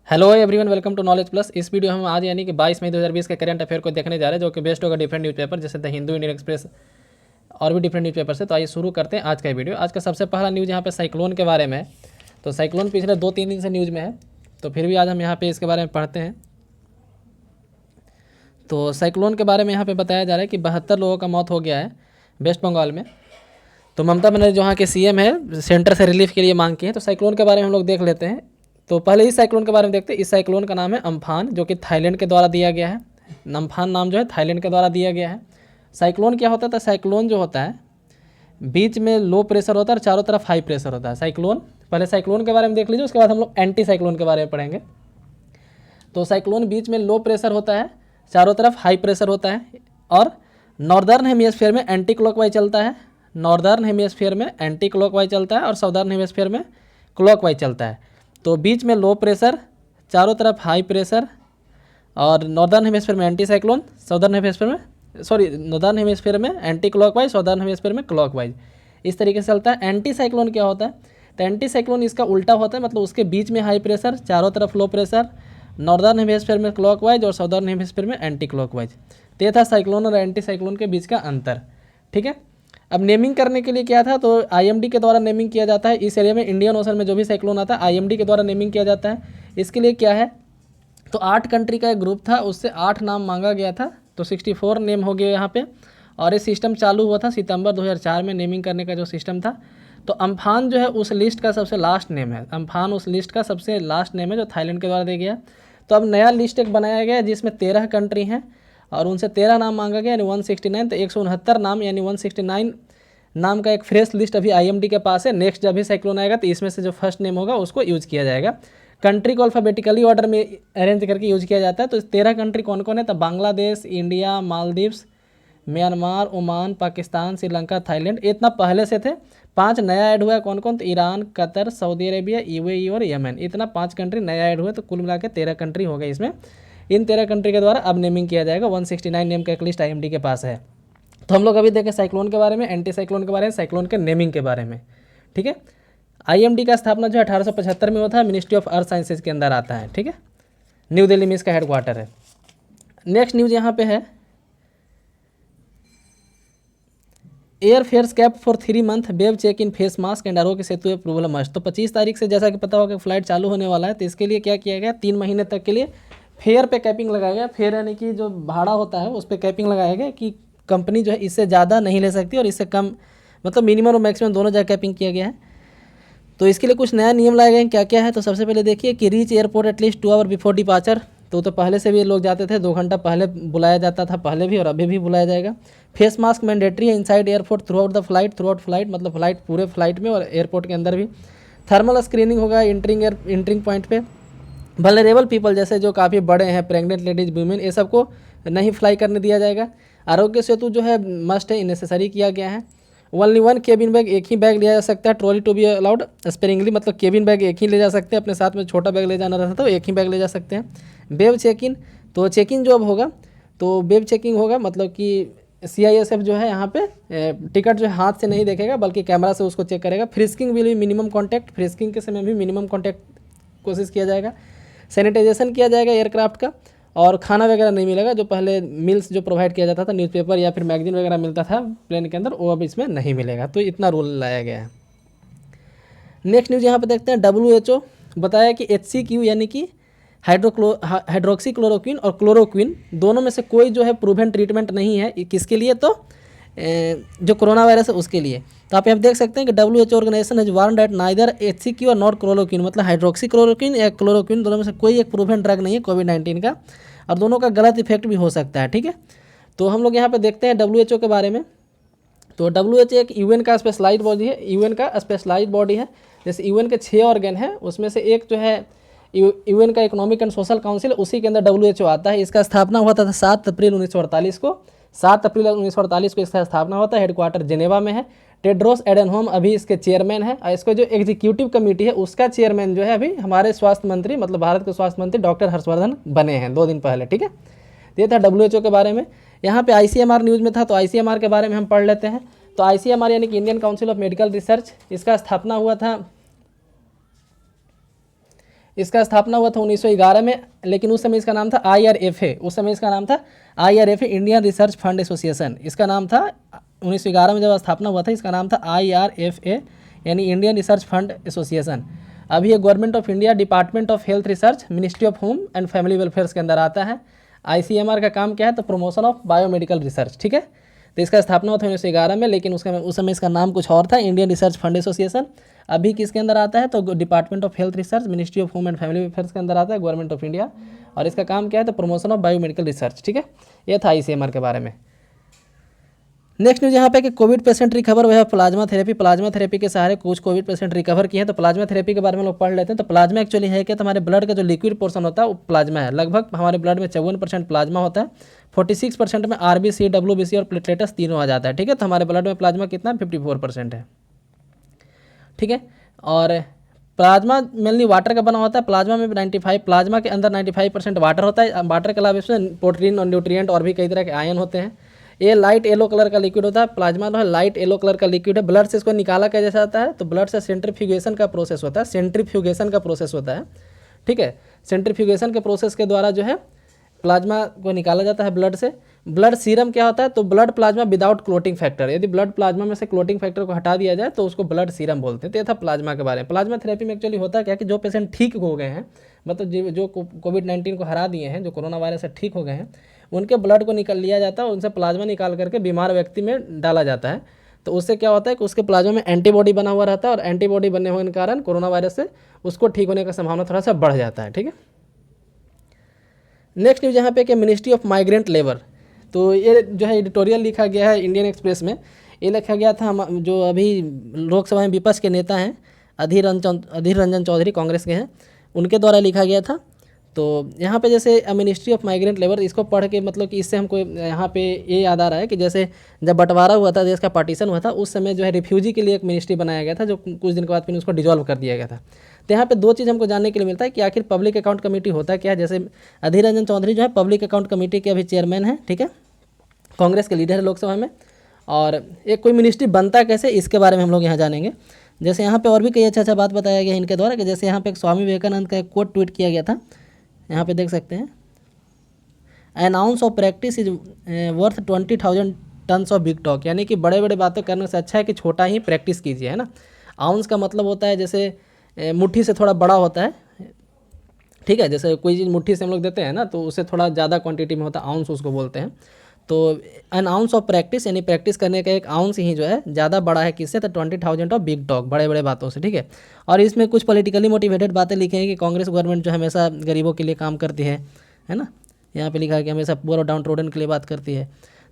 Hello everyone, welcome to knowledge plus. इस video हम आज यानी कि 22 मई 2020 के करंट अफेयर को देखने जा रहे हैं, जो कि बेस्ड होगा डिफरेंट न्यूज़पेपर जैसे द हिंदू, इंडियन एक्सप्रेस और भी डिफरेंट न्यूज़पेपर से। तो आइए शुरू करते हैं आज का वीडियो। आज का सबसे पहला न्यूज़ यहाँ पे साइक्लोन के बारे में है। तो साइक्लोन पिछले 2-3 दिन से न्यूज़ में है, तो फिर भी आज हम यहाँ पे इसके बारे में पढ़ते हैं। तो साइक्लोन के बारे में यहाँ पे बताया जा रहा है कि 72 लोगों का मौत हो गया है वेस्ट बंगाल में। तो ममता बनर्जी जो वहाँ के सीएम है, सेंटर से रिलीफ के लिए मांग की है। तो साइक्लोन के बारे में हम लोग देख लेते हैं। तो पहले इस साइक्लोन के बारे में देखते हैं। इस साइक्लोन का नाम है अम्फान, जो कि थाईलैंड के द्वारा दिया गया है। अम्फान नाम जो है थाईलैंड के द्वारा दिया गया है। साइक्लोन क्या होता है? तो साइक्लोन जो होता है बीच में लो प्रेशर होता है और चारों तरफ हाई प्रेशर होता है। साइक्लोन, पहले साइक्लोन के बारे में देख लीजिए, उसके बाद हम लोग एंटी साइक्लोन के बारे में पढ़ेंगे। तो साइक्लोन बीच में लो प्रेशर होता है, चारों तरफ हाई प्रेशर होता है और नॉर्दर्न हेमिस्फीयर में एंटी क्लॉकवाइज चलता है। नॉर्दर्न हेमिस्फीयर में एंटी क्लॉकवाइज चलता है और साउदर्न हेमिस्फीयर में क्लॉकवाइज चलता है। तो बीच में लो प्रेशर, चारों तरफ हाई प्रेशर और नॉर्दर्न हेमिस्फीयर में एंटी साइक्लोन, साउदर्न हेमिस्फीयर में नॉर्दर्न हेमिस्फीयर में एंटी क्लॉकवाइज, साउदर्न हेमिस्फीयर में क्लॉकवाइज, इस तरीके से चलता है। एंटी साइक्लोन क्या होता है? तो एंटी साइक्लोन इसका उल्टा होता है, मतलब उसके बीच में हाई प्रेशर, चारों तरफ लो प्रेशर, नॉर्दर्न हेमिस्फीयर में क्लॉकवाइज और साउदर्न हेमिस्फीयर में एंटी क्लॉकवाइज। तो ये था साइक्लोन और एंटी साइक्लोन के बीच का अंतर। ठीक है, अब नेमिंग करने के लिए क्या था? तो आईएमडी के द्वारा नेमिंग किया जाता है। इस एरिया में इंडियन ओशन में जो भी साइक्लोन आता है आईएमडी के द्वारा नेमिंग किया जाता है। इसके लिए क्या है? तो 8 कंट्री का एक ग्रुप था, उससे 8 नाम मांगा गया था। तो 64 नेम हो गए यहाँ पे। और ये सिस्टम चालू हुआ था सितंबर 2004 में, नेमिंग करने का जो सिस्टम था। तो अम्फान जो है उस लिस्ट का सबसे लास्ट नेम है। अम्फान उस लिस्ट का सबसे लास्ट नेम है जो थाईलैंड के द्वारा दिया गया। तो अब नया लिस्ट एक बनाया गया जिसमें 13 कंट्री हैं और उनसे 13 नाम मांगा गया, यानी 169। तो 169 नाम यानी 169 नाम का एक फ्रेश लिस्ट अभी आईएमडी के पास है। नेक्स्ट जब भी साइक्लोन आएगा तो इसमें से जो फर्स्ट नेम होगा उसको यूज़ किया जाएगा। कंट्री को अल्फ़ाबेटिकली ऑर्डर में अरेंज करके यूज़ किया जाता है। तो 13 कंट्री कौन कौन है? तो Bangladesh, India, Maldives, Myanmar, Oman, Pakistan, Sri Lanka, Thailand. इतना पहले से थे। 5 नया ऐड हुआ है। कौन कौन? तो Iran, Qatar, Saudi Arabia, UAE और यमन। इतना 5 कंट्री नया ऐड हुआ, तो कुल मिला के 13 कंट्री हो गए इसमें। इन 13 कंट्री के द्वारा अब नेमिंग किया जाएगा। 169 नेम का एक लिस्ट आईएमडी के पास है। तो हम लोग अभी देखें साइक्लोन के बारे में, एंटी साइक्लोन के बारे में, साइक्लोन के नेमिंग के बारे में। ठीक है, आईएमडी का स्थापना जो है 1875 में हुआ था। मिनिस्ट्री ऑफ अर्थ साइंसेज के अंदर आता है। ठीक है, न्यू दिल्ली में इसका हेडक्वार्टर है। नेक्स्ट न्यूज़ यहाँ पे है, air fares cap for 3 month, web check in, face mask and Aarogya Setu approval must. तो 25 तारीख से जैसा कि पता होगा फ्लाइट चालू होने वाला है। तो इसके लिए क्या किया गया? 3 महीने तक के लिए फेयर पे कैपिंग लगाया गया। फेयर यानी कि जो भाड़ा होता है उस पर कैपिंग लगाया गया कि कंपनी जो है इससे ज़्यादा नहीं ले सकती और इससे कम, मतलब मिनिमम और मैक्सिमम दोनों जगह कैपिंग किया गया है। तो इसके लिए कुछ नया नियम लाए गए हैं। क्या क्या है? तो सबसे पहले देखिए कि reach airport at least 2 hour before departure. तो पहले से भी लोग जाते थे, 2 घंटा पहले बुलाया जाता था, पहले भी और अभी भी बुलाया जाएगा। फेस मास्क मैंडेटरी है inside airport through out the flight. Through out flight मतलब फ्लाइट, पूरे फ्लाइट में और एयरपोर्ट के अंदर भी। थर्मल स्क्रीनिंग होगा इंटरिंग पॉइंट पे। वल्नरेबल पीपल जैसे जो काफ़ी बड़े हैं, प्रेग्नेंट लेडीज, वुमेन, ये सबको नहीं फ्लाई करने दिया जाएगा। आरोग्य सेतु जो है मस्ट है, नेसेसरी किया गया है। ओनली 1 केबिन बैग, एक ही बैग लिया जा सकता है। Trolley to be allowed sparingly, मतलब केबिन बैग एक ही ले जा सकते हैं। अपने साथ में छोटा बैग ले जाना रहता तो एक ही बैग ले जा सकते हैं। वेब चेक इन, तो चेक इन जो अब होगा तो वेब चेकिंग होगा, मतलब कि सीआईएसएफ जो है यहाँ पे टिकट जो है हाथ से नहीं देखेगा बल्कि कैमरा से उसको चेक करेगा। फ्रिस्किंग विल भी मिनिमम कॉन्टैक्ट, फ्रिस्किंग के समय भी मिनिमम कॉन्टैक्ट कोशिश किया जाएगा। सैनिटाइजेशन किया जाएगा एयरक्राफ्ट का। और खाना वगैरह नहीं मिलेगा, जो पहले मिल्स जो प्रोवाइड किया जाता था, न्यूज़पेपर या फिर मैगजीन वगैरह मिलता था प्लेन के अंदर, वो अब इसमें नहीं मिलेगा। तो इतना रूल लाया गया है। नेक्स्ट न्यूज़ यहाँ पे देखते हैं, WHO बताया कि HCQ यानी कि हाइड्रोक्सी क्लोरोक्विन और क्लोरोक्विन दोनों में से कोई जो है प्रूवन ट्रीटमेंट नहीं है। किसके लिए? तो जो कोरोना वायरस है उसके लिए। तो आप यहाँ देख सकते हैं कि WHO organisation has warned that neither HCQ और नॉट क्लोरोक्विन, मतलब हाइड्रोक्सी क्लोरोक्विन या क्लोरोक्विन, दोनों में से कोई एक प्रूवन ड्रग नहीं है कोविड-19 का, और दोनों का गलत इफेक्ट भी हो सकता है। ठीक है, तो हम लोग यहाँ पे देखते हैं WHO के बारे में। तो WHO एक यूएन का स्पेशलाइज्ड बॉडी है। यूएन का स्पेशलाइज्ड बॉडी है। जैसे यूएन के 6 ऑर्गन हैं, उसमें से एक जो है यूएन का इकोनॉमिक एंड सोशल काउंसिल, उसी के अंदर WHO आता है। इसका स्थापना हुआ था 7 अप्रैल 1948 को। 7 अप्रैल 1948 को इसका स्थापना होता है। हेडक्वार्टर जेनेवा में है। टेड्रोस एडेनहोम अभी इसके चेयरमैन है। और इसको जो एग्जीक्यूटिव कमेटी है उसका चेयरमैन जो है अभी हमारे स्वास्थ्य मंत्री, मतलब भारत के स्वास्थ्य मंत्री डॉक्टर हर्षवर्धन बने हैं 2 दिन पहले। ठीक है, ये था WHO के बारे में। यहाँ पे ICMR न्यूज़ में था, तो ICMR के बारे में हम पढ़ लेते हैं। तो ICMR यानी कि Indian council of medical research, इसका स्थापना हुआ था इसका स्थापना हुआ था 1911 में, लेकिन उस समय इसका नाम था IRFA। उस समय इसका नाम था IRFA, Indian research fund association. इसका नाम था 1911 में जब स्थापना हुआ था, इसका नाम था IRFA यानी इंडियन रिसर्च फंड एसोसिएशन। अभी ये government of India, department of health research, ministry of home and family welfare के अंदर आता है। ICMR का काम क्या है, तो प्रमोशन ऑफ बायोमेडिकल रिसर्च, ठीक है। तो इसका स्थापना हुआ था 1911 में, लेकिन उस समय इसका नाम कुछ और था, इंडियन रिसर्च फंड एसोसिएशन। अभी किसके अंदर आता है, तो department of health research, ministry of home and family welfare के अंदर आता है, गवर्नमेंट ऑफ इंडिया। और इसका काम क्या है, तो प्रमोशन ऑफ बायोमेडिकल रिसर्च, ठीक है। ये था ICMR के बारे में। नेक्स्ट न्यूज़ यहाँ पे कि कोविड पेशेंट रिकवर हुआ है प्लाज्मा थेरेपी। प्लाज्मा थेरेपी के सहारे कुछ कोविड पेशेंट रिकवर किए हैं। तो प्लाज्मा थेरेपी के बारे में लोग पढ़ लेते हैं। तो प्लाज्मा एक्चुअली है कि हमारे ब्लड का जो लिक्विड पोर्शन होता है वो प्लाज्मा है। लगभग हमारे ब्लड में 54% प्लाज्मा होता है, 46% में RBC, WBC और प्लेटलेट्स तीनों आ जाता है, ठीक है। तो हमारे ब्लड में प्लाज्मा कितना 54% है, ठीक है। और प्लाज्मा मेनली वाटर का बना होता है। प्लाज्मा में 95, प्लाज्मा के अंदर 95% वाटर होता है। वाटर के अलावा इसमें प्रोटीन और न्यूट्रिएंट और भी कई तरह के आयन होते हैं। ये लाइट येलो कलर का लिक्विड होता है। प्लाज्मा जो है लाइट येलो कलर का लिक्विड है। ब्लड से इसको निकाला कैसे जाता है, तो ब्लड से सेंट्रीफ्यूगेशन का प्रोसेस होता है। सेंट्रीफ्यूगेशन का प्रोसेस होता है, ठीक है। सेंट्रीफ्यूगेशन के प्रोसेस के द्वारा जो है प्लाज्मा को निकाला जाता है ब्लड से। ब्लड सीरम क्या होता है, तो blood plasma without clotting factor. यदि ब्लड प्लाज्मा में से क्लोटिंग फैक्टर को हटा दिया जाए तो उसको ब्लड सीरम बोलते हैं। तो ये था प्लाज्मा के बारे में। प्लाज्मा थेरेपी में एक्चुअली होता क्या कि जो पेशेंट ठीक हो गए हैं, मतलब जो कोविड-19 को हरा दिए हैं, जो कोरोना वायरस से ठीक हो गए हैं, उनके ब्लड को निकाल लिया जाता है, उनसे प्लाज्मा निकाल करके बीमार व्यक्ति में डाला जाता है। तो उससे क्या होता है कि उसके प्लाज्मा में एंटीबॉडी बना हुआ रहता है, और एंटीबॉडी बनने होने के कारण कोरोना वायरस से उसको ठीक होने का संभावना थोड़ा सा बढ़ जाता है, ठीक है। नेक्स्ट न्यूज़ यहाँ पे कि मिनिस्ट्री ऑफ माइग्रेंट लेबर। तो ये जो है एडिटोरियल लिखा गया है इंडियन एक्सप्रेस में। ये लिखा गया था जो अभी लोकसभा में विपक्ष के नेता हैं अधीर रंजन चौधरी, कांग्रेस के हैं, उनके द्वारा लिखा गया था। तो यहाँ पे जैसे मिनिस्ट्री ऑफ माइग्रेंट लेबर, इसको पढ़ के मतलब कि इससे हमको यहाँ पे ये याद आ रहा है कि जैसे जब बंटवारा हुआ था, देश का पार्टीशन हुआ था, उस समय जो है रिफ्यूजी के लिए एक मिनिस्ट्री बनाया गया था, जो कुछ दिन के बाद फिर उसको डिजॉल्व कर दिया गया था। तो यहाँ पे दो चीज़ हमको जानने के लिए मिलता है कि आखिर पब्लिक अकाउंट कमेटी होता क्या है। जैसे अधीर रंजन चौधरी जो है पब्लिक अकाउंट कमेटी के अभी चेयरमैन हैं, ठीक है, कांग्रेस के लीडर है लोकसभा में। और एक कोई मिनिस्ट्री बनता कैसे, इसके बारे में हम लोग यहाँ जानेंगे। जैसे यहाँ पे और भी कई अच्छा बात बताया गया है इनके द्वारा कि जैसे यहाँ पे एक स्वामी विवेकानंद का एक कोट ट्वीट किया गया था, यहाँ पे देख सकते हैं, N ounce of practice is worth 20,000 tons of big talk. यानी कि बड़े बड़े बातें करने से अच्छा है कि छोटा ही प्रैक्टिस कीजिए, है ना। आउंस का मतलब होता है जैसे मुट्ठी से थोड़ा बड़ा होता है, ठीक है। जैसे कोई चीज़ मुट्ठी से हम लोग देते हैं ना, तो उससे थोड़ा ज़्यादा क्वांटिटी में होता है, आउंस उसको बोलते हैं। तो एन आउंस ऑफ प्रैक्टिस यानी प्रैक्टिस करने का एक आउंस ही जो है ज़्यादा बड़ा है किससे, तो 20,000 ऑफ बिग टॉक, बड़े बड़े बातों से, ठीक है। और इसमें कुछ पॉलिटिकली मोटिवेटेड बातें लिखी हैं कि कांग्रेस गवर्नमेंट जो हमेशा गरीबों के लिए काम करती है ना। यहाँ पे लिखा है कि हमेशा पुअर और डाउन ट्रोडन के लिए बात करती है।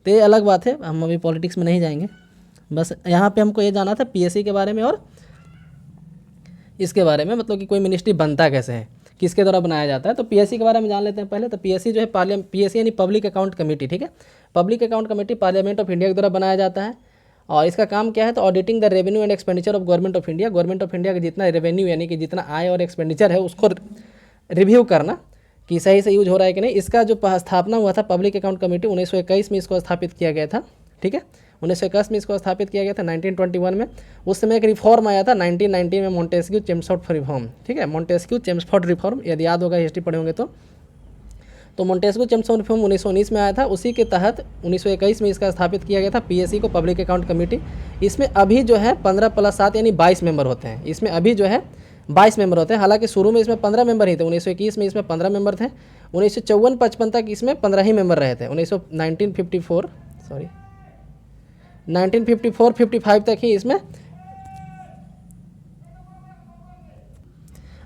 तो ये अलग बात है, हम अभी पॉलिटिक्स में नहीं जाएंगे। बस यहाँ पर हमको ये जाना था PSC के बारे में और इसके बारे में, मतलब कि कोई मिनिस्ट्री बनता कैसे है, किसके द्वारा बनाया जाता है। तो PSC के बारे में जान लेते हैं पहले। तो PSC जो है PSC यानी पब्लिक अकाउंट कमेटी, ठीक है। Public account committee parliament of India के द्वारा बनाया जाता है। और इसका काम क्या है, तो auditing the revenue and expenditure of government of India. Government of India का जितना रेवेन्यू यानी कि जितना आय और एक्सपेंडिचर है उसको रिव्यू करना कि सही से यूज हो रहा है कि नहीं। इसका जो स्थापना हुआ था पब्लिक अकाउंट कमेटी 1921 में इसको स्थापित किया गया था, ठीक है। 1921 में इसको स्थापित किया गया था 1921 में। उस समय एक रिफॉर्म आया था 1990 में, मोंटेस्क्यू चेम्सफोर्ड रिफॉर्म, ठीक है। मोंटेस्क्यू चेम्सफोर्ड रिफॉर्म, यदि याद होगा, हिस्ट्री पढ़े होंगे तो मोंटेस्क्यू चेम्सफोर्ड रिफॉर्म 1919 में आया था। उसी के तहत 1921 में इसका स्थापित किया गया था PSC को, पब्लिक अकाउंट कमेटी। इसमें अभी जो है 15 + 7 यानी 22 मेंबर होते हैं। इसमें अभी जो है 22 मेंबर होते हैं। हालांकि शुरू में इसमें 15 मेंबर ही थे। 1921 में इसमें 15 मेंबर थे। 1954-55 तक इसमें 15 ही मेंबर रहे थे। 1954-55 तक ही इसमें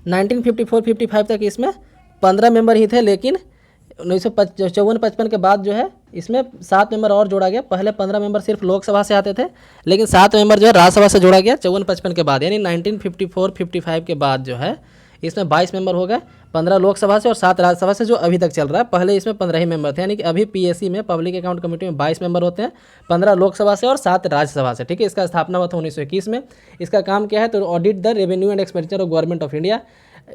1954-55 तक इसमें 15 मेंबर ही थे। लेकिन 1954-55 के बाद जो है इसमें 7 मेंबर और जोड़ा गया। पहले 15 मेंबर सिर्फ लोकसभा से आते थे, लेकिन 7 मेंबर जो है राज्यसभा से जोड़ा गया 54-55 के बाद। यानी 1954-55 के बाद जो है इसमें 22 मेंबर हो गए, 15 लोकसभा से और 7 राज्यसभा से, जो अभी तक चल रहा है। पहले इसमें 15 ही मेंबर थे। यानी कि अभी PSC में, पब्लिक अकाउंट कमेटी में 22 मेंबर होते हैं, 15 लोकसभा से और 7 राज्यसभा से, ठीक है। इसका स्थापना हुआ था 1921 में। इसका काम क्या है, तो audit the revenue and expenditure of government of India.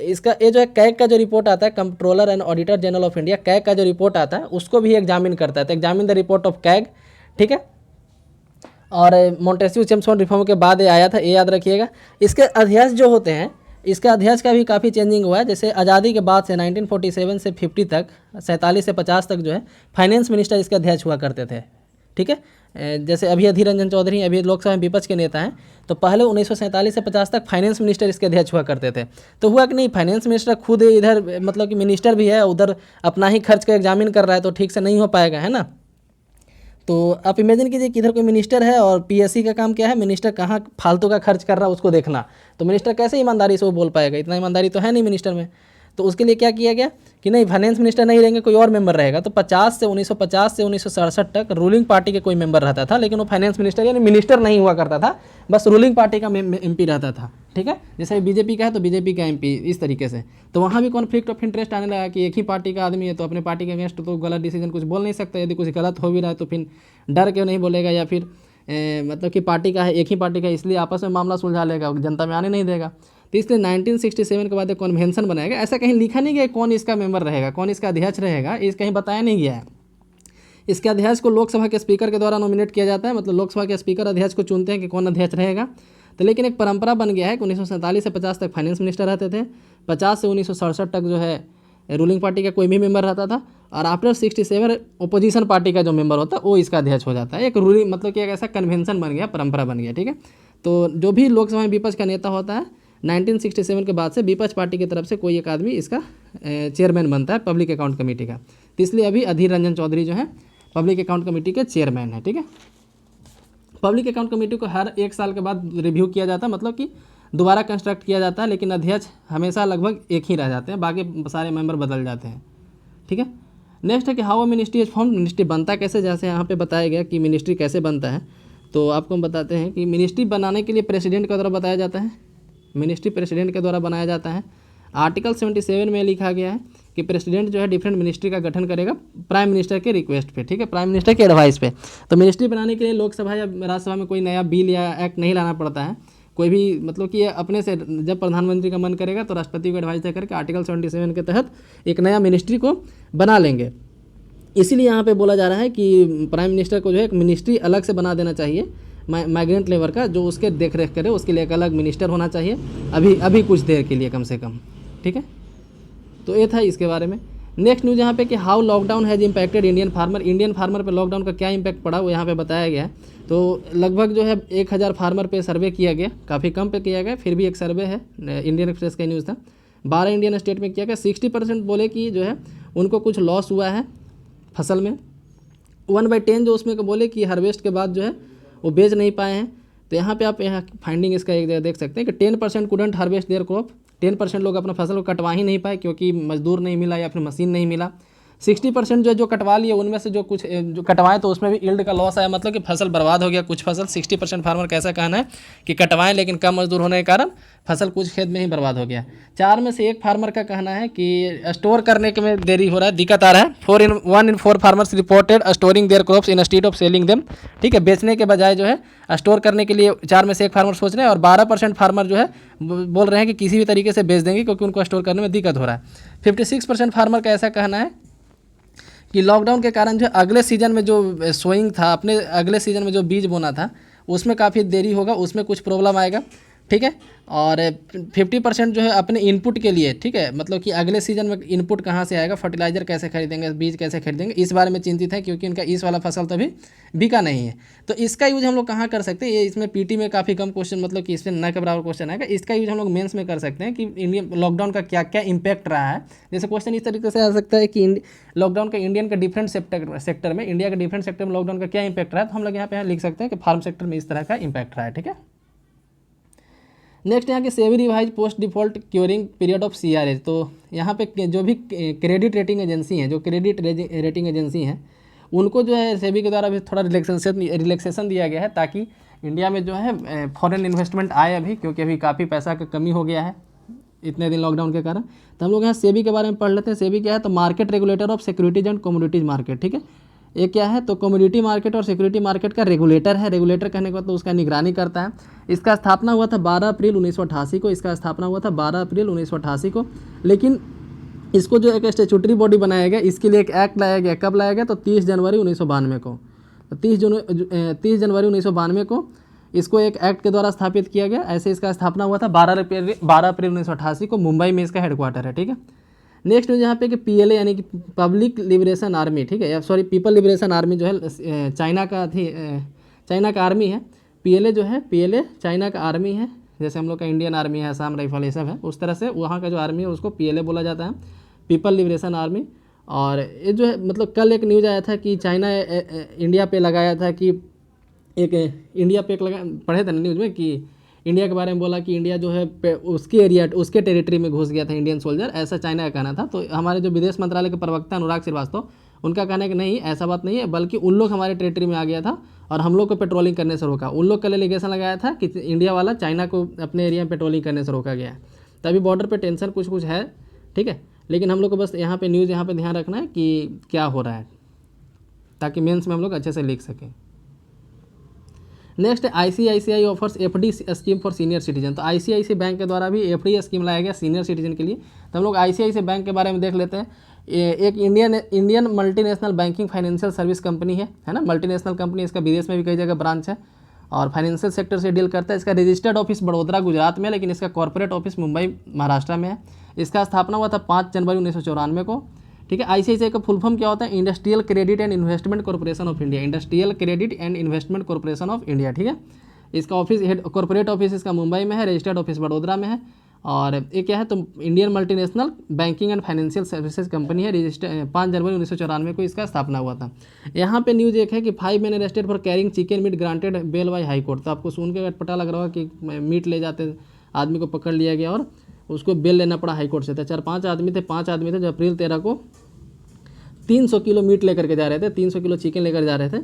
इसका ये जो है कैग का जो रिपोर्ट आता है, controller and auditor general of India, CAG का जो रिपोर्ट आता है उसको भी एग्जामिन करता है। तो examine the report of CAG, ठीक है। और मोंटेस्क्यू चेम्सफोर्ड रिफॉर्म के बाद ये आया था, ये याद रखिएगा। इसके अध्यक्ष जो होते हैं इसका अध्यक्ष का भी काफ़ी चेंजिंग हुआ है। जैसे आज़ादी के बाद से 1947 से 50 तक, 47 से 50 तक जो है फाइनेंस मिनिस्टर इसके अध्यक्ष हुआ करते थे, ठीक है। जैसे अभी अधीर रंजन चौधरी अभी लोकसभा में विपक्ष के नेता हैं, तो पहले 1947 से 50 तक फाइनेंस मिनिस्टर इसके अध्यक्ष हुआ करते थे। तो हुआ कि नहीं, फाइनेंस मिनिस्टर खुद इधर मतलब कि मिनिस्टर भी है, उधर अपना ही खर्च का एग्जामिन कर रहा है, तो ठीक से नहीं हो पाएगा, है ना। तो आप इमेजिन कीजिए कि इधर कोई मिनिस्टर है और पीएससी का काम क्या है, मिनिस्टर कहाँ फालतू का खर्च कर रहा है उसको देखना। तो मिनिस्टर कैसे ईमानदारी से वो बोल पाएगा, इतना ईमानदारी तो है नहीं मिनिस्टर में। तो उसके लिए क्या किया गया कि नहीं, फाइनेंस मिनिस्टर नहीं रहेंगे, कोई और मेंबर रहेगा। तो 1950 से 1967 तक रूलिंग पार्टी के कोई मेंबर रहता था, लेकिन वो फाइनेंस मिनिस्टर यानी मिनिस्टर नहीं हुआ करता था, बस रूलिंग पार्टी का एमपी रहता था, ठीक है। जैसे बीजेपी का है तो बीजेपी का एमपी, इस तरीके से। तो वहाँ भी कॉन्फ्लिक्ट ऑफ इंटरेस्ट आने लगा कि एक ही पार्टी का आदमी है तो अपने पार्टी के अगेंस्ट तो गलत डिसीजन कुछ बोल नहीं सकता, यदि कुछ गलत हो भी रहा है तो फिर डर के नहीं बोलेगा, या फिर मतलब कि पार्टी का है, एक ही पार्टी का, इसलिए आपस में मामला सुलझा लेगा, जनता में आने नहीं देगा। तो इसलिए 1967 के बाद एक कन्वेंशन बनाया गया। ऐसा कहीं लिखा नहीं गया कौन इसका मेंबर रहेगा, कौन इसका अध्यक्ष रहेगा, इस कहीं बताया नहीं गया है। इसके अध्यक्ष को लोकसभा के स्पीकर के द्वारा नॉमिनेट किया जाता है, मतलब लोकसभा के स्पीकर अध्यक्ष को चुनते हैं कि कौन अध्यक्ष रहेगा। तो लेकिन एक परंपरा बन गया है कि 1947 से 50 तक फाइनेंस मिनिस्टर रहते थे, 50 से 1967 तक जो है रूलिंग पार्टी का कोई भी मेंबर रहता था, और आफ्टर 67 ओपोजिशन पार्टी का जो मेंबर होता है वो इसका अध्यक्ष हो जाता है। एक रूलिंग मतलब कि एक ऐसा कन्वेंशन बन गया, परंपरा बन गया, ठीक है। तो जो भी लोकसभा में विपक्ष का नेता होता है 1967 के बाद से विपक्ष पार्टी की तरफ से कोई एक आदमी इसका चेयरमैन बनता है पब्लिक अकाउंट कमेटी का। तो इसलिए अभी अधीर रंजन चौधरी जो है पब्लिक अकाउंट कमेटी के चेयरमैन है, ठीक है। पब्लिक अकाउंट कमेटी को हर एक साल के बाद रिव्यू किया जाता है, मतलब कि दोबारा कंस्ट्रक्ट किया जाता है, लेकिन अध्यक्ष हमेशा लगभग एक ही रह जाते हैं, बाकी सारे मेंबर बदल जाते हैं, ठीक है। नेक्स्ट है कि how a ministry is form, ministry बनता कैसे, जैसे यहाँ पे बताया गया कि मिनिस्ट्री कैसे बनता है। तो आपको हम बताते हैं कि मिनिस्ट्री बनाने के लिए प्रेसिडेंट के द्वारा बताया जाता है, मिनिस्ट्री प्रेसिडेंट के द्वारा बनाया जाता है। आर्टिकल 77 में लिखा गया है कि प्रेसिडेंट जो है डिफरेंट मिनिस्ट्री का गठन करेगा प्राइम मिनिस्टर के रिक्वेस्ट पे, ठीक है, प्राइम मिनिस्टर के एडवाइस पे। तो मिनिस्ट्री बनाने के लिए लोकसभा या राज्यसभा में कोई नया बिल या एक्ट नहीं लाना पड़ता है, कोई भी मतलब कि अपने से जब प्रधानमंत्री का मन करेगा तो राष्ट्रपति को एडवाइस दे करके आर्टिकल 77 के तहत एक नया मिनिस्ट्री को बना लेंगे। इसीलिए यहाँ पे बोला जा रहा है कि प्राइम मिनिस्टर को जो है एक मिनिस्ट्री अलग से बना देना चाहिए माइग्रेंट लेबर का, जो उसके देख रेख करे, उसके लिए एक अलग मिनिस्टर होना चाहिए अभी कुछ देर के लिए कम से कम, ठीक है। तो ये था इसके बारे में। नेक्स्ट न्यूज़ यहाँ पे कि how lockdown has impacted Indian farmer पे लॉकडाउन का क्या इम्पैक्ट पड़ा वो यहाँ पे बताया गया है। तो लगभग जो है 1000 फार्मर पे सर्वे किया गया, काफ़ी कम पे किया गया, फिर भी एक सर्वे है, इंडियन एक्सप्रेस का न्यूज़ था। 12 इंडियन स्टेट में किया गया। 60% बोले कि जो है उनको कुछ लॉस हुआ है फसल में। 1/10 जो उसमें को बोले कि हार्वेस्ट के बाद जो है वो बेच नहीं पाए हैं। तो यहाँ पे आप यहाँ फाइंडिंग इसका एक देख सकते हैं कि 10% कुडंट हार्वेस्ट देयर क्रॉप, 10% लोग अपना फसल को कटवा ही नहीं पाए क्योंकि मजदूर नहीं मिला या फिर मशीन नहीं मिला। 60% जो कटवा लिए उनमें से जो कुछ जो कटवाएं तो उसमें भी यील्ड का लॉस आया, मतलब कि फसल बर्बाद हो गया कुछ फसल। 60% फार्मर का ऐसा कहना है कि कटवाएं लेकिन कम मजदूर होने के कारण फसल कुछ खेत में ही बर्बाद हो गया। 4 में से 1 फार्मर का कहना है कि स्टोर करने के में देरी हो रहा है, दिक्कत आ रहा है। 1 in 4 farmers reported storing there crops in state of selling them, ठीक है, बेचने के बजाय जो है स्टोर करने के लिए 4 में से 1 फार्मर सोच रहे हैं। और 12% फार्मर जो है बोल रहे हैं कि किसी भी तरीके से बेच देंगे क्योंकि उनको स्टोर करने में दिक्कत हो रहा है। 56% फार्मर का ऐसा कहना है कि लॉकडाउन के कारण जो अगले सीजन में जो सोइंग था, अपने अगले सीजन में जो बीज बोना था उसमें काफ़ी देरी होगा, उसमें कुछ प्रॉब्लम आएगा, ठीक है। और 50% जो है अपने इनपुट के लिए, ठीक है, मतलब कि अगले सीजन में इनपुट कहाँ से आएगा, फर्टिलाइजर कैसे खरीदेंगे, बीज कैसे खरीदेंगे, इस बारे में चिंतित है क्योंकि इनका इस वाला फसल तो अभी बिका नहीं है। तो इसका यूज हम लोग कहाँ कर सकते हैं, ये इसमें पीटी में काफ़ी कम क्वेश्चन, मतलब कि इसमें न के बराबर क्वेश्चन आएगा। इसका यूज हम लोग मेंस में कर सकते हैं कि इंडिया लॉकडाउन का क्या क्या इम्पैक्ट रहा है। जैसे क्वेश्चन इस तरीके से आ सकता है कि लॉकडाउन का इंडियन का डिफरेंट सेक्टर में, इंडिया के डिफरेंट सेक्टर में लॉकडाउन का क्या इम्पैक्ट रहा है, तो हम लोग यहाँ पे लिख सकते हैं कि फार्म सेक्टर में इस तरह का इम्पैक्ट रहा है, ठीक है। नेक्स्ट यहाँ के SEBI revise post default curing period of CRA। तो यहाँ पे जो भी क्रेडिट रेटिंग एजेंसी हैं, जो क्रेडिट रेटिंग एजेंसी हैं, उनको जो है सेबी के द्वारा भी थोड़ा रिलैक्सेशन दिया गया है ताकि इंडिया में जो है फॉरेन इन्वेस्टमेंट आए अभी, क्योंकि अभी काफ़ी पैसा का कमी हो गया है इतने दिन लॉकडाउन के कारण। तो हम लोग यहाँ सेबी के बारे में पढ़ लेते हैं। सेबी क्या है, तो market regulator of securities and commodities market, ठीक है। ये क्या है, तो कमोडिटी मार्केट और सिक्योरिटी मार्केट का रेगुलेटर है। रेगुलेटर कहने के बाद तो उसका निगरानी करता है। इसका स्थापना हुआ था 12 अप्रैल 1988 को। इसका स्थापना हुआ था 12 अप्रैल 1988 को, लेकिन इसको जो एक स्टैट्यूटरी बॉडी बनाया गया, इसके लिए एक एक्ट लाया गया। कब लाया गया, तो 30 जनवरी 1992 को। 30 जनवरी 1992 को इसको एक एक्ट के द्वारा स्थापित किया गया। ऐसे इसका स्थापना हुआ था 12 अप्रैल 1988 को, मुंबई में इसका हेडक्वार्टर है। ठीक है, नेक्स्ट न्यूज यहाँ पे कि PLA यानी कि पब्लिक लिबरेशन आर्मी, ठीक है, या सॉरी पीपल लिबरेशन आर्मी जो है चाइना का चाइना का आर्मी है। PLA जो है, PLA चाइना का आर्मी है, जैसे हम लोग का इंडियन आर्मी है, असम राइफल, ये सब है, उस तरह से वहाँ का जो आर्मी है उसको PLA बोला जाता है, पीपल लिबरेशन आर्मी। और ये जो है मतलब कल एक न्यूज़ आया था कि चाइना इंडिया पे लगाया था कि एक इंडिया पे एक लगा, पढ़े थे ना न्यूज़ में कि इंडिया के बारे में बोला कि इंडिया जो है उसके एरिया, उसके टेरिटरी में घुस गया था इंडियन सोल्जर, ऐसा चाइना का कहना था। तो हमारे जो विदेश मंत्रालय के प्रवक्ता अनुराग श्रीवास्तव, उनका कहना है कि नहीं, ऐसा बात नहीं है, बल्कि उन लोग हमारे टेरिटरी में आ गया था और हम लोग को पेट्रोलिंग करने से रोका। उन लोग का एलिगेशन लगाया था कि इंडिया वाला चाइना को अपने एरिया में पेट्रोलिंग करने से रोका गया है। तभी बॉर्डर पे टेंशन कुछ कुछ है, ठीक है, लेकिन हम लोग को बस यहाँ पे न्यूज़ यहाँ पे ध्यान रखना है कि क्या हो रहा है, ताकि मेंस में हम लोग अच्छे से लिख सकें। Next ICICI offers FD scheme for senior citizen. तो ICICI बैंक के द्वारा भी FD स्कीम लाया गया सीनियर सिटीजन के लिए। तो हम लोग ICICI बैंक के बारे में देख लेते हैं। एक Indian multinational banking financial service company है ना, मल्टीनेशनल कंपनी, इसका विदेश में भी कई जगह ब्रांच है और फाइनेंशियल सेक्टर से डील करता है। इसका रजिस्टर्ड ऑफिस बड़ोदरा गुजरात में है, लेकिन इसका कॉर्पोरेट ऑफिस मुंबई महाराष्ट्र में है। इसका स्थापना हुआ था 5 जनवरी 1994 को। ठीक है, ICICI का फुल फॉर्म क्या होता है? Industrial credit and investment corporation of India, industrial credit and investment corporation of India. ठीक है, इसका ऑफिस हेड कॉर्पोरेट ऑफिस इसका मुंबई में है, रजिस्टर्ड ऑफिस बड़ोदरा में है। और ये क्या है, तो Indian multinational banking and financial services company है। रजिस्टर 5 जनवरी 1994 को इसका स्थापना हुआ था। यहाँ पे न्यूज़ एक है कि 5 man arrested for carrying chicken meat granted bail by high court. तो आपको सुन के पता लग रहा होगा कि मीट ले जाते आदमी को पकड़ लिया गया और उसको बेल लेना पड़ा हाई कोर्ट से। तो 4-5 आदमी थे, 5 आदमी थे जो अप्रैल 13 को 300 किलो मीट लेकर के जा रहे थे, 300 किलो चिकन लेकर जा रहे थे।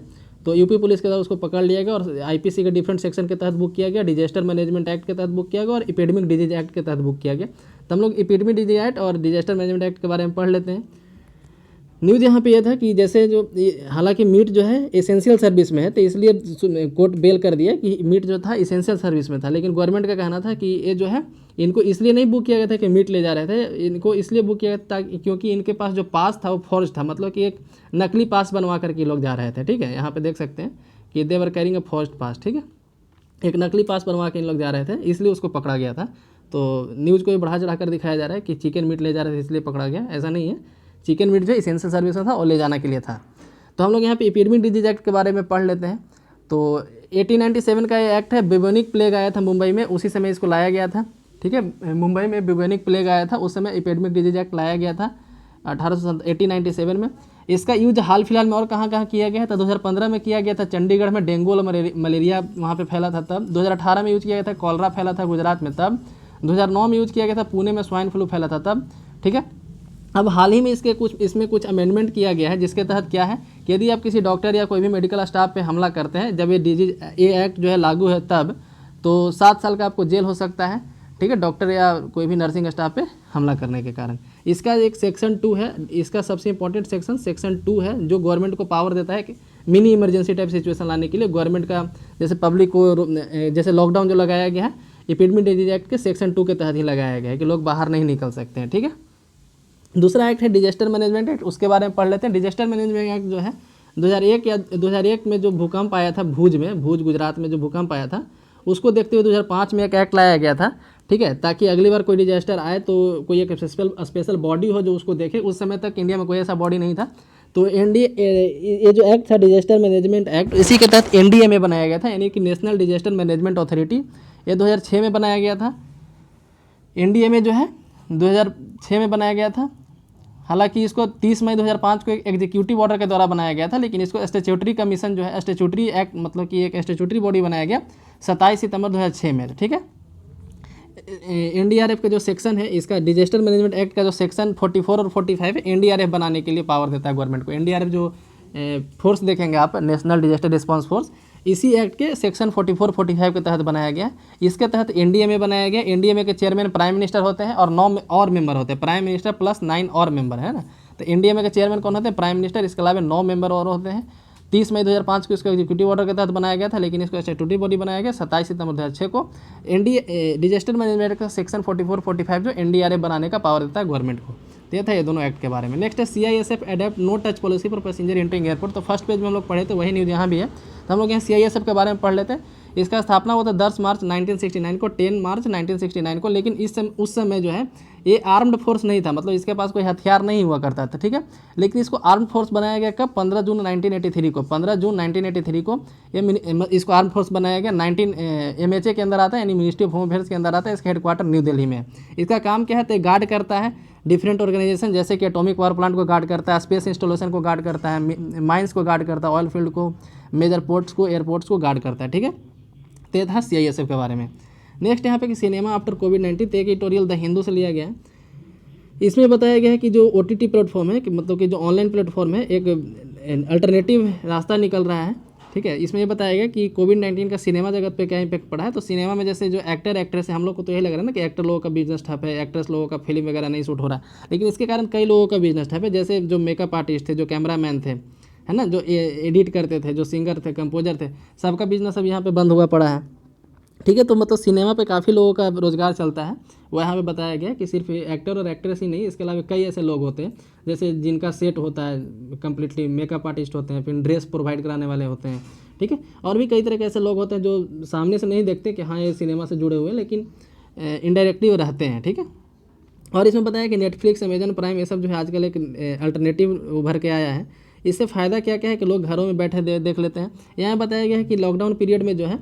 तो यूपी पुलिस के द्वारा उसको पकड़ लिया गया और IPC के डिफरेंट सेक्शन के तहत बुक किया गया, डिजास्टर मैनेजमेंट एक्ट के तहत बुक किया गया और एपिडेमिक डिजीज एक्ट के तहत बुक किया गया। तो हम लोग एपिडेमिक डिजीज एक्ट और डिजास्टर मैनेजमेंट एक्ट के बारे में पढ़ लेते हैं। न्यूज़ यहाँ पे यह था कि जैसे जो हालांकि मीट जो है एसेंशियल सर्विस में है, तो इसलिए कोर्ट बेल कर दिया कि मीट जो था एसेंशियल सर्विस में था। लेकिन गवर्नमेंट का कहना था कि ये जो है इनको इसलिए नहीं बुक किया गया था कि मीट ले जा रहे थे, इनको इसलिए बुक किया गया था क्योंकि इनके पास जो पास था वो फॉर्ज था, मतलब कि एक नकली पास बनवा करके लोग जा रहे थे। ठीक है, यहाँ पे देख सकते हैं कि दे वर कैरिंग अ फॉर्ज्ड पास। ठीक है, एक नकली पास बनवा के इन लोग जा रहे थे, इसलिए उसको पकड़ा गया था। तो न्यूज़ को बढ़ा चढ़ा कर दिखाया जा रहा है कि चिकन मीट ले जा रहे थे इसलिए पकड़ा गया, ऐसा नहीं है। चिकन मीट जो एसेंशियल सर्विस में था और ले जाने के लिए था। तो हम लोग यहाँ पे एपिडेमिक डिजीज एक्ट के बारे में पढ़ लेते हैं। तो 1897 का ये एक्ट है। ब्यूबोनिक प्लेग आया था मुंबई में, उसी समय इसको लाया गया था। ठीक है, मुंबई में ब्यूबोनिक प्लेग आया था, उस समय एपिडेमिक डिजीज एक्ट लाया गया था 1897 में। इसका यूज हाल फिलहाल में और कहाँ कहाँ किया गया है? तो 2015 में किया गया था, चंडीगढ़ में डेंगू और मलेरिया वहाँ पे फैला था तब। 2018 में यूज किया गया था, कॉलरा फैला था गुजरात में तब। 2009 में यूज किया गया था, पुणे में स्वाइन फ्लू फैला था तब। ठीक है, अब हाल ही में इसमें कुछ अमेंडमेंट किया गया है, जिसके तहत क्या है कि यदि आप किसी डॉक्टर या कोई भी मेडिकल स्टाफ पे हमला करते हैं, जब ये एक्ट जो है लागू है तब, तो 7 साल का आपको जेल हो सकता है। ठीक है, डॉक्टर या कोई भी नर्सिंग स्टाफ पे हमला करने के कारण। इसका एक सेक्शन 2 है, इसका सबसे इंपॉर्टेंट सेक्शन 2 है, जो गवर्नमेंट को पावर देता है कि मिनी इमरजेंसी टाइप सिचुएशन लाने के लिए गवर्नमेंट का, जैसे पब्लिक को, जैसे लॉकडाउन जो लगाया गया है एपिडेमिक डिजीज एक्ट के सेक्शन 2 के तहत ही लगाया गया है कि लोग बाहर नहीं निकल सकते हैं। ठीक है, दूसरा एक्ट है डिजास्टर मैनेजमेंट एक्ट, उसके बारे में पढ़ लेते हैं। डिजास्टर मैनेजमेंट एक्ट जो है 2001 में जो भूकंप आया था भूज गुजरात में जो भूकंप आया था, उसको देखते हुए 2005 में एक एक्ट लाया गया था। ठीक है, ताकि अगली बार कोई डिजास्टर आए तो कोई एक स्पेशल बॉडी हो जो उसको देखे। उस समय तक इंडिया में कोई ऐसा बॉडी नहीं था। तो ये जो एक्ट था डिजास्टर मैनेजमेंट एक्ट, इसी के तहत NDMA बनाया गया था, यानी कि नेशनल डिजास्टर मैनेजमेंट अथॉरिटी। ये 2006 में बनाया गया था। NDMA जो है 2006 में बनाया गया था। हालांकि इसको 30 मई 2005 को एक एग्जीक्यूटिव ऑर्डर के द्वारा बनाया गया था, लेकिन इसको स्टैट्यूटरी कमीशन जो है, स्टैट्यूटरी एक्ट, मतलब कि एक स्टैट्यूटरी बॉडी बनाया गया 27 सितंबर 2006 में। ठीक है, NDRF का जो सेक्शन है, इसका डिजास्टर मैनेजमेंट एक्ट का जो सेक्शन 44 और 45 NDRF बनाने के लिए पावर देता है गवर्नमेंट को। NDRF जो फोर्स देखेंगे आप, नेशनल डिजास्टर रिस्पांस फोर्स, इसी एक्ट के सेक्शन 44-45 के तहत बनाया गया। इसके तहत NDMA बनाया गया। NDMA के चेयरमैन प्राइम मिनिस्टर होते हैं और 9 और मेंबर होते हैं, प्राइम मिनिस्टर प्लस 9 और मेंबर है ना। तो NDMA के चेयरमैन कौन होते हैं? Prime minister. इसके अलावा 9 मेंबर और होते हैं। 30 मई 2005 को इसको एग्जीक्यूटिव ऑर्डर के तहत बनाया गया था, लेकिन इसको स्टैट्यूटरी बॉडी बनाया गया 27 सितंबर 2006 को। डिजास्टर मैनेजमेंट का सेक्शन 44-45 जो NDRF बनाने का पावर देता है गवर्नमेंट को। तो ये था ये दोनों एक्ट के बारे में। नेक्स्ट है CISF adept no touch policy for passenger entering airport. तो फर्स्ट पेज में हम लोग पढ़े थे, वही न्यूज़ यहाँ भी है। तो हम लोग यहाँ CISF के बारे में पढ़ लेते हैं। इसका स्थापना हुआ था 10 मार्च 1969 को, 10 मार्च 1969 को। लेकिन उस समय जो है ये आर्म्ड फोर्स नहीं था, मतलब इसके पास कोई हथियार नहीं हुआ करता था, ठीक है। लेकिन इसको आर्म्ड फोर्स बनाया गया कब? 15 जून 1983 को। 15 जून 1983 को ये इसको आर्म फोर्स बनाया गया। 19 MHA के अंदर आता है, यानी मिनिस्ट्री ऑफ होम अफेयर्स के अंदर आता है। इसका हेडक्वार्टर न्यू दिल्ली में है। इसका काम क्या है? तो गार्ड करता है डिफरेंट ऑर्गेनाइजेशन, जैसे कि एटॉमिक पावर प्लांट को गार्ड करता है, स्पेस इंस्टॉलेशन को गार्ड करता है, माइंस को गार्ड करता है, ऑयल फील्ड को, मेजर पोर्ट्स को, एयरपोर्ट्स को गार्ड करता है, ठीक है। तो ये था CISF के बारे में। नेक्स्ट यहाँ पे कि सिनेमा आफ्टर कोविड-19, तो एक एडिटोरियल द हिंदू से लिया गया है। इसमें बताया गया है कि जो OTT प्लेटफॉर्म है, कि मतलब कि जो ऑनलाइन प्लेटफॉर्म है, एक अल्टरनेटिव रास्ता निकल रहा है, ठीक है। इसमें ये बताया गया कि कोविड-19 का सिनेमा जगत पे क्या इम्पैक्ट पड़ा है। तो सिनेमा में जैसे जो एक्टर एक्ट्रेस है, हम लोग को तो यही लग रहा है ना कि एक्टर लोगों का बिजनेस ठप है, एक्ट्रेस लोगों का फिल्म वगैरह नहीं शूट हो रहा, लेकिन इसके कारण कई लोगों का बिजनेस ठप है। जैसे जो मेकअप आर्टिस्ट थे, जो कैमरामैन थे, है ना, जो एडिट करते थे, जो सिंगर थे, कंपोजर थे, सबका बिजनेस अब यहाँ पे बंद हुआ पड़ा है, ठीक है। तो मतलब सिनेमा पे काफ़ी लोगों का रोजगार चलता है। वो यहाँ पे बताया गया कि सिर्फ एक्टर और एक्ट्रेस ही नहीं, इसके अलावा कई ऐसे लोग होते हैं जैसे जिनका सेट होता है कम्प्लीटली, मेकअप आर्टिस्ट होते हैं, फिर ड्रेस प्रोवाइड कराने वाले होते हैं, ठीक है। और भी कई तरह के ऐसे लोग होते हैं जो सामने से नहीं देखते कि हाँ ये सिनेमा से जुड़े हुए हैं, लेकिन इनडायरेक्टली वो रहते हैं, ठीक है। और इसमें बताया कि नेटफ्लिक्स, अमेजन प्राइम, ये सब जो है आजकल एक अल्टरनेटिव उभर के आया है। इससे फ़ायदा क्या क्या है कि लोग घरों में बैठे देख लेते हैं। यहाँ बताया गया है कि लॉकडाउन पीरियड में जो है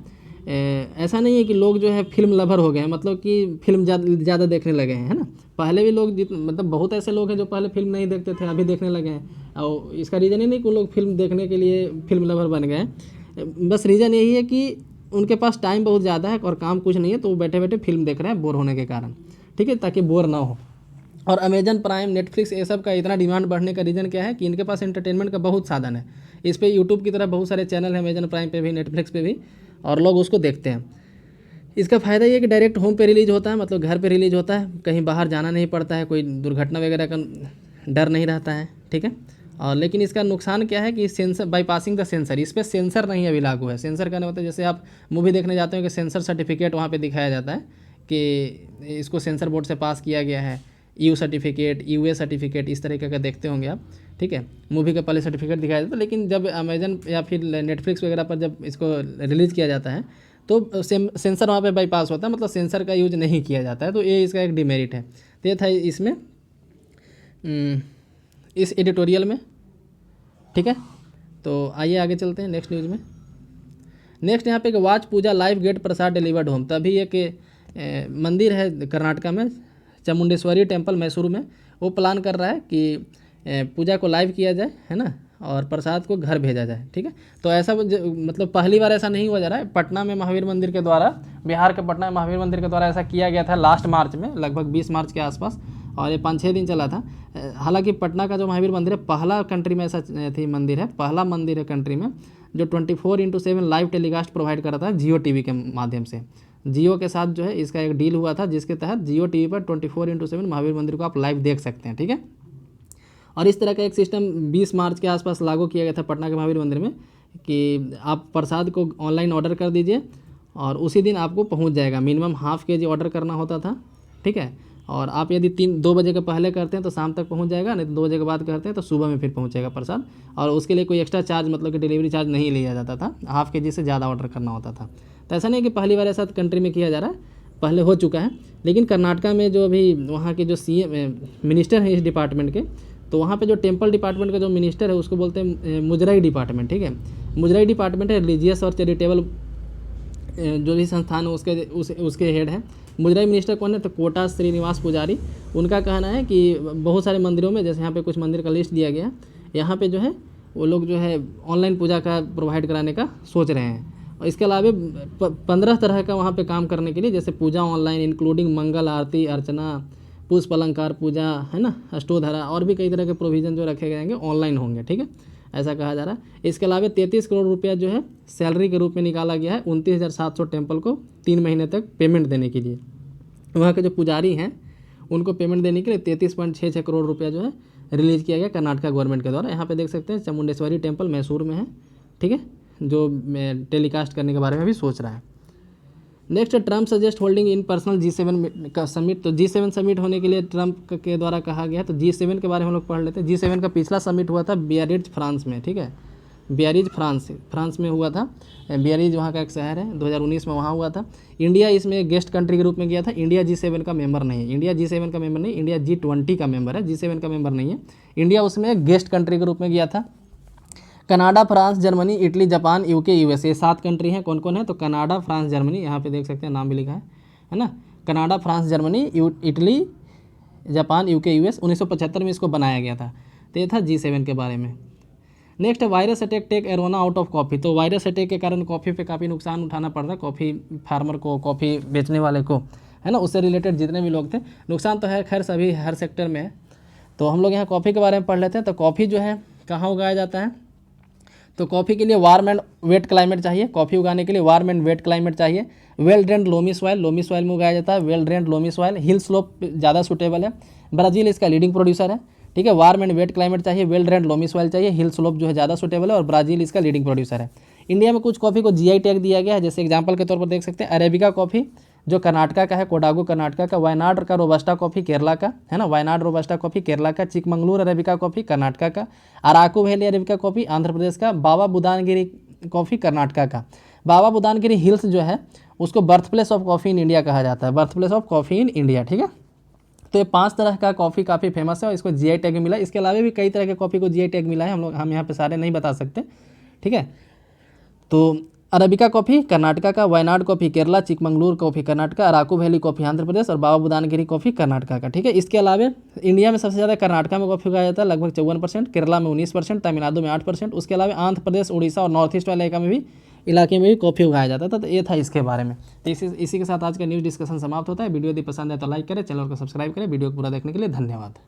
ऐसा नहीं है कि लोग जो है फिल्म लवर हो गए हैं, मतलब कि फिल्म ज़्यादा देखने लगे हैं, है ना। पहले भी लोग मतलब बहुत ऐसे लोग हैं जो पहले फिल्म नहीं देखते थे, अभी देखने लगे हैं। और इसका रीज़न ही नहीं कि लोग फिल्म देखने के लिए फिल्म लवर बन गए हैं, बस रीज़न यही है कि उनके पास टाइम बहुत ज़्यादा है और काम कुछ नहीं है, तो वो बैठे बैठे फिल्म देख रहे हैं बोर होने के कारण, ठीक है, ताकि बोर ना हो। और अमेजन प्राइम, नेटफ्लिक्स, ये सब का इतना डिमांड बढ़ने का रीज़न क्या है कि इनके पास एंटरटेनमेंट का बहुत साधन है। इस पर यूट्यूब की तरह बहुत सारे चैनल हैं, अमेजन प्राइम पे भी, नेटफ्लिक्स पे भी, और लोग उसको देखते हैं। इसका फ़ायदा ये कि डायरेक्ट होम पे रिलीज होता है, मतलब घर पे रिलीज होता है, कहीं बाहर जाना नहीं पड़ता है, कोई दुर्घटना वगैरह का डर नहीं रहता है, ठीक है। और लेकिन इसका नुकसान क्या है कि सेंसर, बाईपासिंग द सेंसर, इस पर सेंसर नहीं अभी लागू है। सेंसर करने होता है, जैसे आप मूवी देखने जाते हो कि सेंसर सर्टिफिकेट वहाँ पे दिखाया जाता है कि इसको सेंसर बोर्ड से पास किया गया है, EU सर्टिफिकेट, UA सर्टिफिकेट, इस तरीके का देखते होंगे आप, ठीक है। मूवी का पहले सर्टिफिकेट दिखाया जाता है, लेकिन जब अमेजन या फिर नेटफ्लिक्स वगैरह पर जब इसको रिलीज़ किया जाता है तो सेंसर वहाँ पे बाईपास होता है, मतलब सेंसर का यूज नहीं किया जाता है। तो ये इसका एक डिमेरिट है। तो ये था इसमें इस एडिटोरियल में, ठीक है। तो आइए आगे चलते हैं नेक्स्ट न्यूज़ में। नेक्स्ट यहाँ पे एक वाच पूजा लाइव गेट प्रसाद डिलीवर्ड होम। तभी एक मंदिर है कर्नाटका में, चामुंडेश्वरी टेम्पल मैसूर में, वो प्लान कर रहा है कि पूजा को लाइव किया जाए, है ना, और प्रसाद को घर भेजा जाए, ठीक है। तो ऐसा मतलब पहली बार ऐसा नहीं हुआ जा रहा है। पटना में महावीर मंदिर के द्वारा, बिहार के पटना में महावीर मंदिर के द्वारा ऐसा किया गया था लास्ट मार्च में, लगभग 20 मार्च के आसपास, और ये 5-6 दिन चला था। हालांकि पटना का जो महावीर मंदिर है, पहला कंट्री में ऐसा थी मंदिर है, पहला मंदिर है कंट्री में जो 24/7 लाइव टेलीकास्ट प्रोवाइड करता है जियो टीवी के माध्यम से। जियो के साथ जो है इसका एक डील हुआ था, जिसके तहत जियो टीवी पर 24/7 महावीर मंदिर को आप लाइव देख सकते हैं, ठीक है। और इस तरह का एक सिस्टम 20 मार्च के आसपास लागू किया गया था पटना के महावीर मंदिर में कि आप प्रसाद को ऑनलाइन ऑर्डर कर दीजिए और उसी दिन आपको पहुंच जाएगा। मिनिमम ½ kg ऑर्डर करना होता था, ठीक है। और आप यदि 2 बजे के पहले करते हैं तो शाम तक पहुंच जाएगा, नहीं तो 2 बजे के बाद करते हैं तो सुबह में फिर पहुंचेगा प्रसाद। और उसके लिए कोई एक्स्ट्रा चार्ज, मतलब कि डिलीवरी चार्ज नहीं लिया जाता था। ½ kg से ज़्यादा ऑर्डर करना होता था। तो ऐसा नहीं है कि पहली बार ऐसा कंट्री में किया जा रहा है, पहले हो चुका है। लेकिन कर्नाटका में जो अभी वहाँ के जो CM मिनिस्टर हैं इस डिपार्टमेंट के, तो वहाँ पे जो टेम्पल डिपार्टमेंट का जो मिनिस्टर है उसको बोलते हैं मुजराई डिपार्टमेंट, ठीक है। मुजराई डिपार्टमेंट है रिलीजियस और चैरिटेबल जो भी संस्थान है उसके हेड हैं। मुजराई मिनिस्टर कौन है? तो कोटा श्रीनिवास पुजारी। उनका कहना है कि बहुत सारे मंदिरों में, जैसे यहाँ पे कुछ मंदिर का लिस्ट दिया गया, यहाँ पे जो है वो लोग जो है ऑनलाइन पूजा का प्रोवाइड कराने का सोच रहे हैं। और इसके अलावा 15 तरह का वहाँ पे काम करने के लिए, जैसे पूजा ऑनलाइन इंक्लूडिंग मंगल आरती, अर्चना, पुष्प अलंकार पूजा, है ना, अष्टोधरा, और भी कई तरह के प्रोविज़न जो रखे गए ऑनलाइन होंगे, ठीक है, ऐसा कहा जा रहा है। इसके अलावा 33 करोड़ रुपया जो है सैलरी के रूप में निकाला गया है 29,700 टेम्पल को 3 महीने तक पेमेंट देने के लिए। वहाँ के जो पुजारी हैं उनको पेमेंट देने के लिए 33.66 करोड़ रुपया जो है रिलीज़ किया गया कर्नाटका गवर्नमेंट के द्वारा। यहाँ पे देख सकते हैं चामुंडेश्वरी टेम्पल मैसूर में है, ठीक है, जो टेलीकास्ट करने के बारे में भी सोच रहा है। Next, Trump suggest holding in personal G7 का समिट। तो G7 समिट होने के लिए ट्रम्प के द्वारा कहा गया है। तो G7 के बारे में हम लोग पढ़ लेते हैं। G7 का पिछला समिट हुआ था बियारिट्ज फ्रांस में, ठीक है। बियारिज फ्रांस में हुआ था। बियारिज वहाँ का एक शहर है, 2019 में वहाँ हुआ था। इंडिया इसमें गेस्ट कंट्री के रूप में गया था। इंडिया G7 का मेंबर नहीं है, इंडिया G7 का मेंबर नहीं, इंडिया G20 का मेंबर है, G7 का मेंबर नहीं है। इंडिया उसमें गेस्ट कंट्री के रूप में गया था। Canada, France, Germany, Italy, Japan, UK, US, ये 7 कंट्री हैं। कौन कौन है? तो कनाडा, फ्रांस, जर्मनी, यहाँ पे देख सकते हैं नाम भी लिखा है ना। Canada, France, Germany, Italy, Japan, UK, US. 1975 में इसको बनाया गया था। तो ये था G7 के बारे में। नेक्स्ट है virus attack take aroma out of coffee. तो वायरस अटैक के कारण कॉफ़ी पे काफ़ी नुकसान उठाना पड़ रहा है, कॉफ़ी फार्मर को, कॉफ़ी बेचने वाले को, है ना। उससे रिलेटेड जितने भी लोग थे, नुकसान तो है खैर सभी हर सेक्टर में है। तो हम लोग यहाँ कॉफ़ी के बारे में पढ़ लेते हैं। तो कॉफ़ी जो है कहाँ उगाया जाता है? तो कॉफ़ी के लिए वार्म एंड वेट क्लाइमेट चाहिए। कॉफ़ी उगाने के लिए वार्म एंड वेट क्लाइमेट चाहिए। वेल ड्रेन्ड लोमी सॉइल में उगाया जाता है। Well drained loamy soil, hill slope ज़्यादा सूटेबल है। ब्राज़ील इसका लीडिंग प्रोड्यूसर है, ठीक है। वार्म एंड वेट क्लाइमेट चाहिए, वेल ड्रेन्ड लोमी सॉइल चाहिए, हिल स्लोप जो है ज़्यादा सूटेबल है, और ब्राज़ील इसका लीडिंग प्रोड्यूसर है। इंडिया में कुछ कॉफ़ी को GI टैग दिया गया है, जैसे एग्जाम्पल के तौर पर देख सकते हैं अरेबिका कॉफ़ी जो कर्नाटका का है, कोडागो कर्नाटका का, वायनाड का रोबस्टा कॉफ़ी केरला का, है ना, वायनाड रोबस्टा कॉफ़ी केरला का, चिकमंगलूर अरेबिका कॉफ़ी कर्नाटका का, Araku valley arabica coffee Andhra Pradesh का, बाबा बुदानगिरी कॉफ़ी कर्नाटका का। बाबा बुदानगिरी हिल्स जो है उसको birth place of coffee in India कहा जाता है, birth place of coffee in India, ठीक है। तो ये 5 तरह का कॉफ़ी काफ़ी फेमस है और इसको GI टैग मिला है। इसके अलावा भी कई तरह के कॉफ़ी को GI टैग मिला है, हम यहाँ पे सारे नहीं बता सकते, ठीक है। तो अरेबिका कॉफ़ी कर्नाटका का, Wayanad coffee Kerala, Chikmagalur coffee Karnataka, Araku valley coffee Andhra Pradesh और बाबा बुदानगिरी कॉफ़ी कर्नाटका का, ठीक है। इसके अलावा इंडिया में सबसे ज़्यादा कर्नाटका में कॉफ़ी उगाया जाता है, लगभग 54%, केरला में 19%, तमिलनाडु में 8%। उसके अलावा आंध्र प्रदेश, उड़ीसा और नॉर्थ ईस्ट वाले इलाके में भी कॉफ़ी उगाया जाता था। तो ये था इसके बारे में। तो इसी के साथ आज का न्यूज़ डिस्कशन समाप्त होता है। वीडियो यदि पसंद है तो लाइक करें, चैनल को सब्सक्राइब करें। वीडियो को पूरा देखने के लिए धन्यवाद।